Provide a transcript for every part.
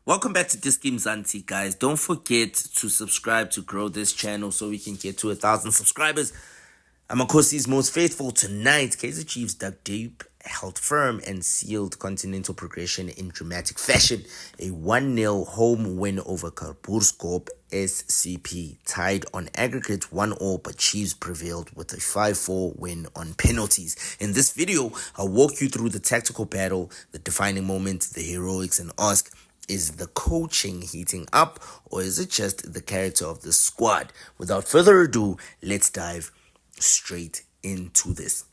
Welcome back to Diski Mzansi, guys. Don't forget to subscribe to grow this channel so we can get to 1,000 subscribers. Amakhosi's most faithful tonight. Kaizer Chiefs dug deep, held firm, and sealed continental progression in dramatic fashion. A 1-0 home win over Kabuscorp SCP, tied on aggregate 1-1, but Chiefs prevailed with a 5-4 win on penalties. In this video, I'll walk you through the tactical battle, the defining moment, the heroics, and ask, is the coaching heating up, or is it just the character of the squad? Without further ado, let's dive straight into this.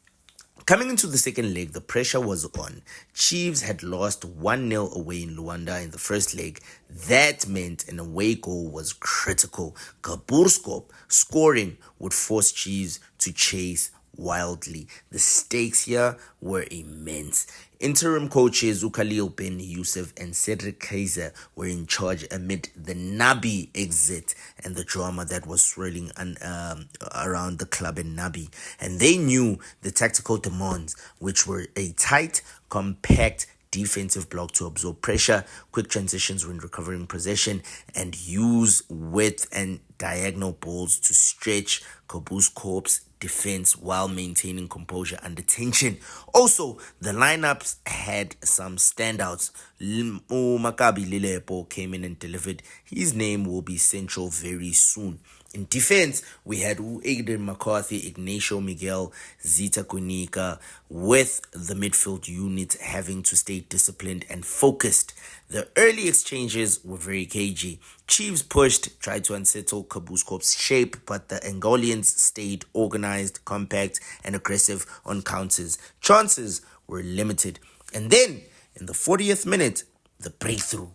Coming into the second leg, the pressure was on. Chiefs had lost 1-0 away in Luanda in the first leg. That meant an away goal was critical. Kabuscorp scoring would force Chiefs to chase wildly. The stakes here were immense. Interim coaches Khalil Ben Yusuf and Cedric Kaizer were in charge amid the Nabi exit and the drama that was swirling around the club in Nabi. And they knew the tactical demands, which were a tight, compact defensive block to absorb pressure, quick transitions when recovering possession, and use width and diagonal balls to stretch Kabuscorp's defense while maintaining composure under tension. Also, the lineups had some standouts. Lilepo came in and delivered. His name will be central very soon. In defense, we had Aiden McCarthy, Ignacio Miguel, Zita Kunika, with the midfield unit having to stay disciplined and focused. The early exchanges were very cagey. Chiefs pushed, tried to unsettle Kabuscorp's shape, but the Angolians stayed organized, compact, and aggressive on counters. Chances were limited. And then, in the 40th minute, the breakthrough.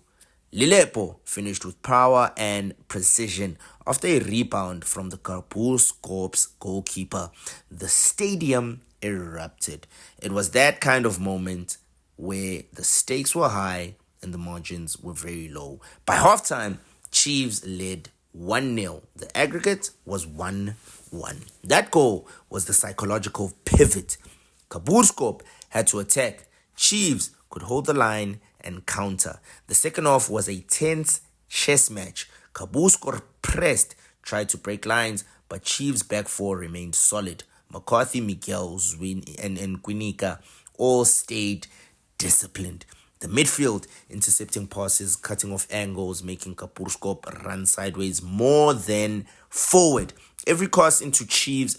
Lilepo finished with power and precision after a rebound from the Kabuscorp's goalkeeper. The stadium erupted. It was that kind of moment where the stakes were high and the margins were very low. By halftime, Chiefs led 1-0. The aggregate was 1-1. That goal was the psychological pivot. Kabuscorp had to attack. Chiefs could hold the line and counter. The second half was a tense chess match. Kabuscorp pressed, tried to break lines, but Chiefs' back four remained solid. McCarthy, Miguel, Zwin, and Quinica all stayed disciplined. The midfield intercepting passes, cutting off angles, making Kabuscorp run sideways more than forward. Every cross into Chiefs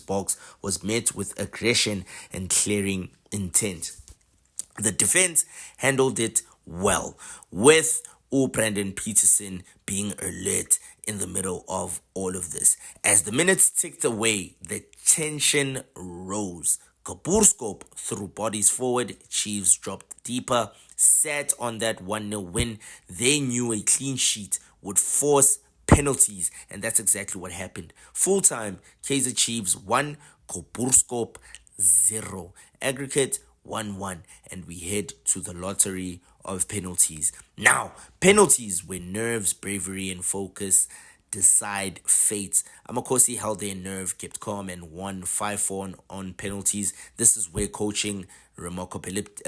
box was met with aggression and clearing intent. The defense handled it well, with Brandon Peterson being alert in the middle of all of this. As the minutes ticked away, the tension rose. Kabuscorp threw bodies forward. Chiefs dropped deeper, sat on that 1-0 win. They knew a clean sheet would force penalties, and that's exactly what happened. Full time, Kaizer Chiefs 1, Kabuscorp 0. Aggregate 1-1, and we head to the lottery of penalties. Now, penalties where nerves, bravery, and focus decide fates. Amakhosi held their nerve, kept calm, and won 5-4 on penalties. This is where coaching remarkability,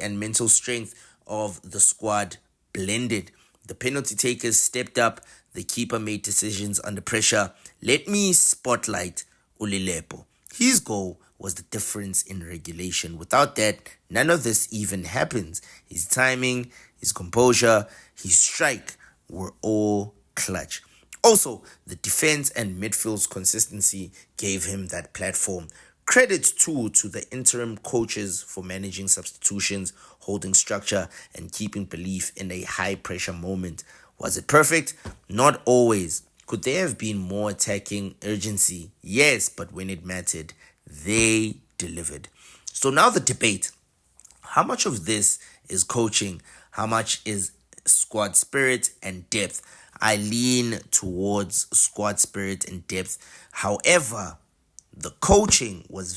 and mental strength of the squad blended. The penalty takers stepped up. The keeper made decisions under pressure. Let me spotlight Lilepo. His goal was the difference in regulation. Without that, none of this even happens. His timing, his composure, his strike were all clutch. Also, the defense and midfield's consistency gave him that platform. Credit too to the interim coaches for managing substitutions, holding structure, and keeping belief in a high-pressure moment. Was it perfect? Not always. Could there have been more attacking urgency? Yes, but when it mattered, they delivered. So now the debate. How much of this is coaching? How much is squad spirit and depth? I lean towards squad spirit and depth. However, the coaching was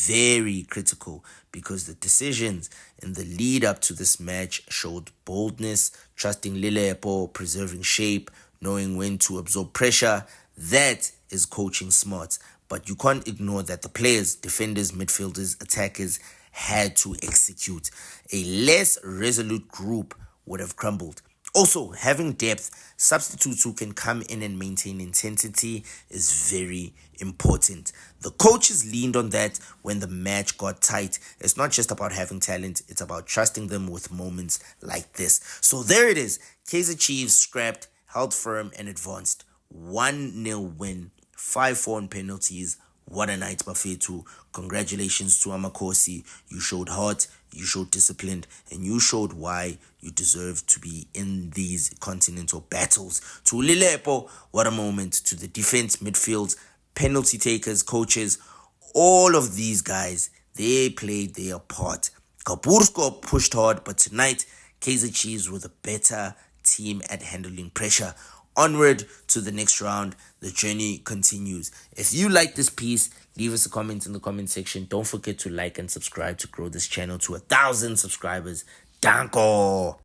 very critical because the decisions in the lead up to this match showed boldness, trusting Lilepo, preserving shape, knowing when to absorb pressure. That is coaching smarts. but you can't ignore that the players, defenders, midfielders, attackers had to execute. A less resolute group would have crumbled. Also, having depth, substitutes who can come in and maintain intensity is very important. The coaches leaned on that when the match got tight. It's not just about having talent, it's about trusting them with moments like this. So there it is. Kaizer Chiefs scrapped, held firm, and advanced. 1-0 win, 5-4 on penalties. What a night, Bafetu. Congratulations to Amakhosi. You showed heart, you showed discipline, and you showed why you deserve to be in these continental battles. To Lilepo, what a moment. To the defense, midfield, penalty takers, coaches, all of these guys, they played their part. Kabuscorp pushed hard, but tonight, Kaizer Chiefs were the better team at handling pressure. Onward to the next round. The journey continues. If you like this piece, leave us a comment in the comment section. Don't forget to like and subscribe to grow this channel to 1,000 subscribers. Danko!